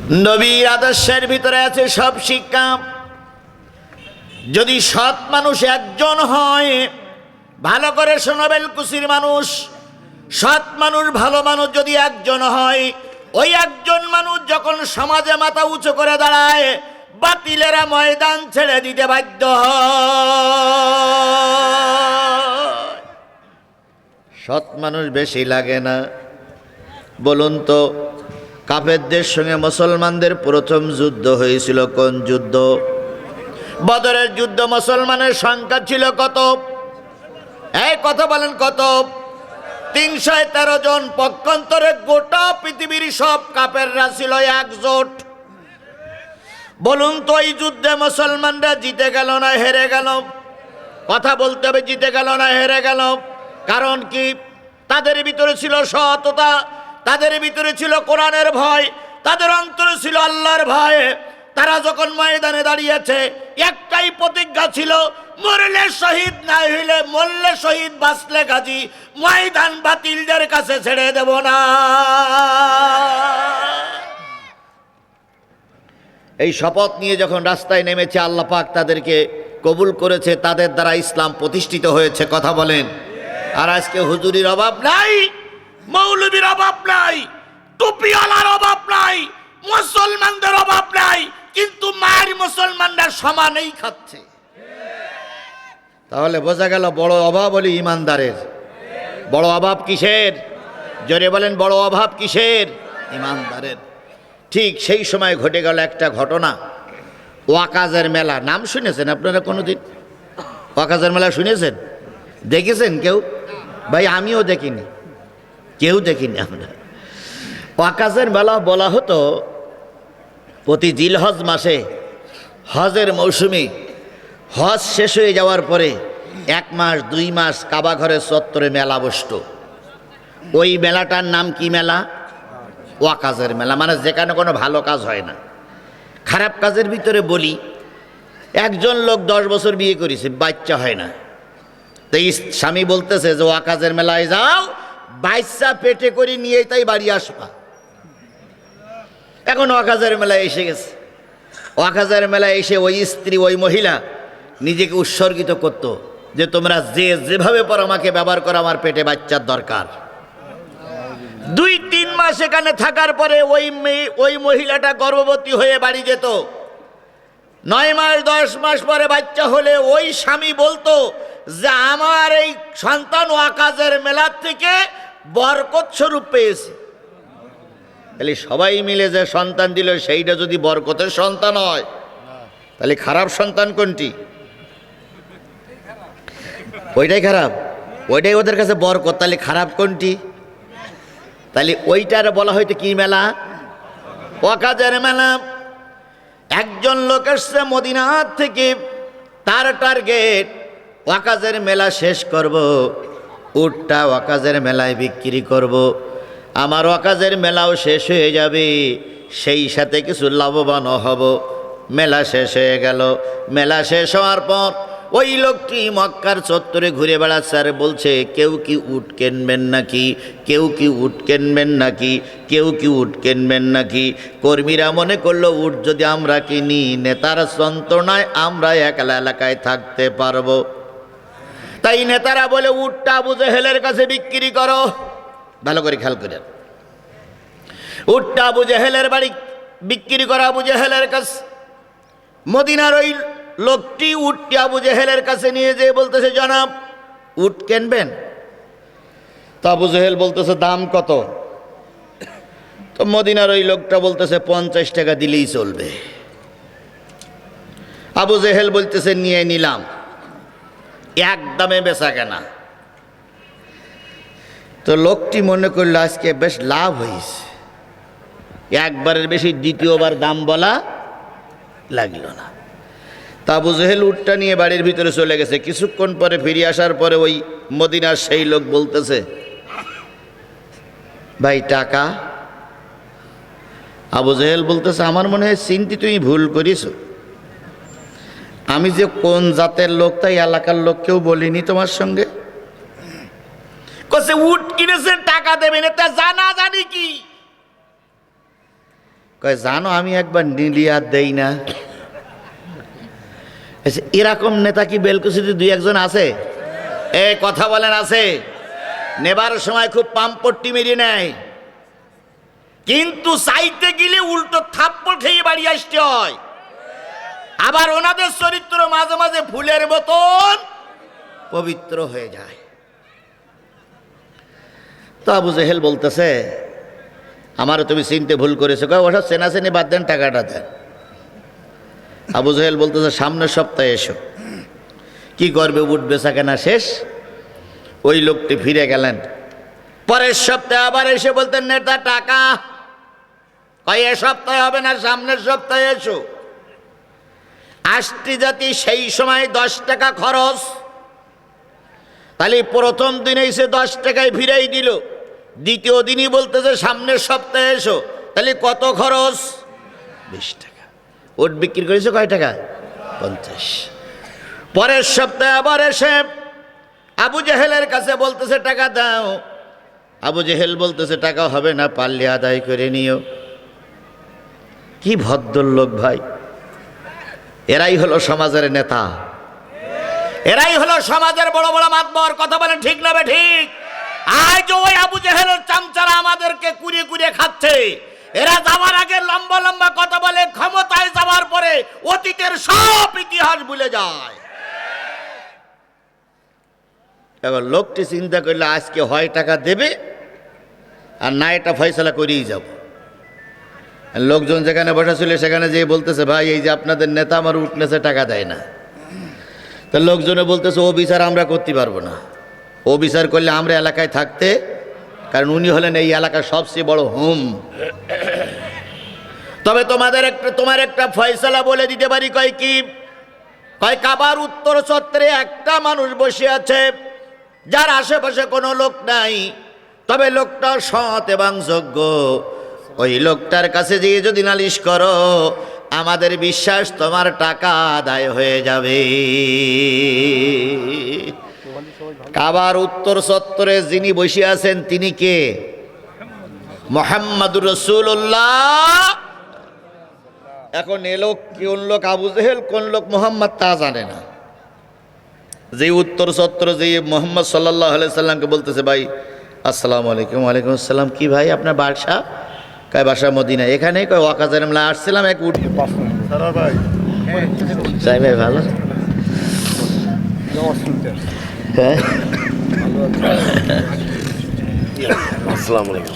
নবীর আদর্শের ভিতরে আছে সব শিক্ষা। যদি সৎ মানুষ একজন হয়, ভালো করে শোনাবেন কুসির মানুষ, সৎ মানুষ ভালো মানুষ যদি একজন হয়, ওই একজন মানুষ যখন সমাজে মাথা উঁচু করে দাঁড়ায়, বাতিলেরা ময়দান ছেড়ে দিতে বাধ্য হয়। সৎ মানুষ বেশি লাগে না? বলুন তো, কাফেরদের সঙ্গে মুসলমানদের প্রথম যুদ্ধ হয়েছিল কোন যুদ্ধ? বদরের যুদ্ধ। মুসলমানের সংখ্যা ছিল কত? এই কথা বলেন কত? 313 জন। পক্ষান্তরে গোটা পৃথিবীর সব কাফেররা ছিল একজোট। বলুন তো, এই যুদ্ধে মুসলমানরা জিতে গেল না হেরে গেল? কথা বলতে হবে, জিতে গেল না হেরে গেল? কারণ কি? তাদের ভিতরে ছিল সততা, তাদের ভিতরে ছিল কোরআনের ভয়, তাদের অন্তরে ছিল আল্লাহর ভয়। তারা যখন ময়দানে দাঁড়িয়েছে, একটাই প্রতিজ্ঞা ছিল, মরলে শহীদ, না হইলে মরলে শহীদ, বাঁচলে গাজী। ময়দান বাতিলদের কাছে ছেড়ে দেব না। এই শপথ নিয়ে যখন রাস্তায় নেমেছে, আল্লাহ পাক তাদেরকে কবুল করেছে, তাদের দ্বারা ইসলাম প্রতিষ্ঠিত হয়েছে। কথা বলেন। আর আজকে হুজুরির অভাব নাই, মৌলবীর অভাব নাই, টুপিওয়ালার অভাব নাই, মুসলমানদের অভাব নাই, কিন্তু মায়ের মুসলমানরা সমানেই খাচ্ছে। তাহলে বোঝা গেল বড় অভাব হলো ইমানদারের। বড় অভাব কিসের? জোরে বলেন, বড় অভাব কিসের? ইমানদারের। ঠিক সেই সময় ঘটে গেল একটা ঘটনা। ওয়াকাজের মেলা নাম শুনেছেন আপনারা কোনোদিন? ওয়াকাজের মেলা শুনেছেন? দেখেছেন কেউ? ভাই আমিও দেখিনি, কেউ দেখিনি আমরা। ওয়াকাজের মেলা বলা হতো প্রতি জিলহজ মাসে, হজের মৌসুমে, হজ শেষ হয়ে যাওয়ার পরে 1 মাস 2 মাস কাবা ঘরের চত্বরে মেলা বসত। ওই মেলাটার নাম কি মেলা? ওয়াকাজের মেলা। মানে যেখানে কোনো ভালো কাজ হয় না। খারাপ কাজের ভিতরে বলি, একজন লোক 10 বছর বিয়ে করেছে, বাচ্চা হয় না। তো এই স্বামী বলতেছে যে ওয়াকাজের মেলায় যাও, বাচ্চা পেটে করে নিয়ে তাই বাড়ি আসবা। এখন ওয়াকাজের মেলায় এসে গেছে। ওয়াকাজের মেলায় এসে ওই স্ত্রী, ওই মহিলা নিজেকে উৎসর্গিত করত যে তোমরা যেভাবে পর আমাকে ব্যবহার করো, আমার পেটে বাচ্চার দরকার। 2-3 মাস এখানে থাকার পরে ওই মহিলাটা গর্ভবতী হয়ে বাড়ি যেত। 9 মাস 10 মাস পরে বাচ্চা হলে ওই স্বামী বলতো যে আমার এই সন্তান ওয়াকাজের মেলার থেকে বরকত স্বরূপ পেয়েছে। তাহলে সবাই মিলে যে সন্তান দিল, সেইটা যদি বরকতের সন্তান হয়, তাহলে খারাপ সন্তান কোনটি? ওইটাই খারাপ, ওইটাই ওদের কাছে বরকত। তাহলে খারাপ কোনটি? তাহলে ওইটার বলা হয়তো কি মেলা? ওয়াকাজের মেলা। একজন লোক এসছে মদিনা থেকে, তার টার্গেট ওয়াকাজের মেলা শেষ করব, উটটা ওয়াকাজের মেলায় বিক্রি করব, আমার ওয়াকাজের মেলাও শেষ হয়ে যাবে, সেই সাথে কিছু লাভবানও হব। মেলা শেষ হয়ে গেল। মেলা শেষ হওয়ার পর ওই লোকটি মক্কার চত্বরে ঘুরে বেড়াচ্ছে আর বলছে, কেউ কি উট কিনবেন নাকি? কেউ কি উট কিনবেন নাকি? কেউ কি উট কিনবেন নাকি? কর্মীরা মনে করলো উট যদি আমরা কিনি, নেতার যন্ত্রণায় আমরা একলা এলাকায় থাকতে পারবো। তাই নেতারা বলে উটটা আবু জেহেলের কাছে বিক্রি করো। ভালো করে খেয়াল করেন, উটটা আবু জেহেলের বাড়ি বিক্রি করা, আবু জেহেলের কাছে। মদিনার ওই লোকটি উটটি আবু জেহেলের কাছে নিয়ে যেয়ে বলতেছে, জনাব উট কিনবেন? তো আবু জেহেল বলতেছে, দাম কত? তো মদিনার ওই লোকটা বলতেছে 50 টাকা দিলেই চলবে। আবু জেহেল বলতেছে, নিয়ে নিলাম। একদমে বেচা কেনা। তো লোকটি মনে করলো আজকে বেশ লাভ হয়েছে, একবারের বেশি দ্বিতীয়বার দাম বলা লাগলো না। তা আবু জেহেল উটটা নিয়ে বাড়ির ভিতরে চলে গেছে। কিছুক্ষণ পরে ফিরে আসার পরে ওই মদিনার সেই লোক বলতেছে, ভাই টাকা? আবু জেহেল বলতেছে, আমার মনে হয় চিন্তি তুমি ভুল করিস। আমি যে কোন জাতের লোক তাই এলাকার লোক কেউ বলিনি তোমার সঙ্গে। উট কিনেছে, টাকা দেবেন, এটা জানা জানি কি? কয় জানো আমি একবার নিলি আর দেই না। এরকম নেতা কি বেলকুচিতে দুই একজন আছে? এ কথা বলেন আছে? নেবার সময় খুব পাম্পট্টি মেরিয়ে নেয়, কিন্তু চাইতে গেলে উল্টো থাপ্পড় খেয়ে বাড়ি আসতে হয়। আবার ওনাদের চরিত্র মাঝে মাঝে ফুলের মতন পবিত্র হয়ে যায়। তো আবু জেহেল বলতেছে আমারও তুমি চিনতে ভুল করেছো। কয় ওসব চেনাচেনি বাদ দেন, টাকাটা দেন। আবু জেহেল বলতেছে সামনের সপ্তাহে এসো। কি করবে, উঠ বেচা কেনা শেষ। ওই লোকটি ফিরে গেলেন। পরের সপ্তাহে আবার এসে বলতেন নেতা টাকা। কয় এ সপ্তাহে হবে না, সামনের সপ্তাহে এসো। আষ্টি জাতি সেই সময় 10 টাকা খরচ, তাহলে প্রথম দিনে এসে 10 টাকায় ফিরাই দিল। দ্বিতীয় দিনই বলতেছে সামনের সপ্তাহে এসো, তাহলে কত খরচ? 20 টাকা। ওট বিক্রি করেছে কয় টাকা? 50। পরের সপ্তাহে আবার এসে আবু জেহেলের কাছে বলতেছে টাকা দাও। আবু জেহেল বলতেছে টাকা হবে না, পারলে আদায় করে নিও। কি ভদ্রলোক ভাই! এরাই হলো সমাজের নেতা, এরাই হলো সমাজের বড় বড় মাতবর। কথা বলেন ঠিক না ঠিক? আজ ওই আবু জেহেলের চামচারা আমাদেরকে কুড়িয়ে কুড়িয়ে খাচ্ছে। এরা যাওয়ার আগে লম্বা লম্বা কথা বলে, ক্ষমতায় যাওয়ার পরে অতীতের সব ইতিহাস ভুলে যায়। এবার লোকটি চিন্তা করলে আজকে হয় টাকা দেবে আর না এটা ফয়সালা করেই যাব। লোকজন যেখানে বসা ছিল সেখানে যেয়ে বলতেছে ভাই এই যে আপনাদের নেতা আমার উঠনেছে টাকা দেয় না। তো লোকজনে বলতেছে ও বিচার আমরা করতে পারবো না, ও বিচার করলে আমরা এলাকায় থাকতে, কারণ উনি হলেন এই এলাকার সবচেয়ে বড় হুম। তবে তোমার একটা ফয়সালা বলে দিতে পারি। কয় কি? কয় কাবার উত্তর চত্বরে একটা মানুষ বসে আছে, যার আশেপাশে কোনো লোক নাই, তবে লোকটা সৎ এবং যোগ্য। ওই লোকটার কাছে গিয়ে যদি নালিশ করো, আমাদের বিশ্বাস তোমার টাকা আদায় হয়ে যাবে। কাবার উত্তর চত্বরে যিনি বসে আছেন তিনি কে? মুহাম্মদুর রাসূলুল্লাহ। এখন এ লোক কোন লোক আবু জেহেল, কোন লোক মুহাম্মদ তা জানে না। যে উত্তর চত্বরে যে মুহাম্মদ সাল্লাল্লাহু আলাইহি সাল্লামকে বলতেছে ভাই আসসালামু আলাইকুম। ওয়ালাইকুম আসসালাম। কি ভাই আপনার বাসা? কয় বাসা মদিনা। এখানে কয় ওয়াকাজের মেলা আসছিলাম, এক উঠ চাই ভাই ভালো। হ্যাঁ আসসালামু আলাইকুম।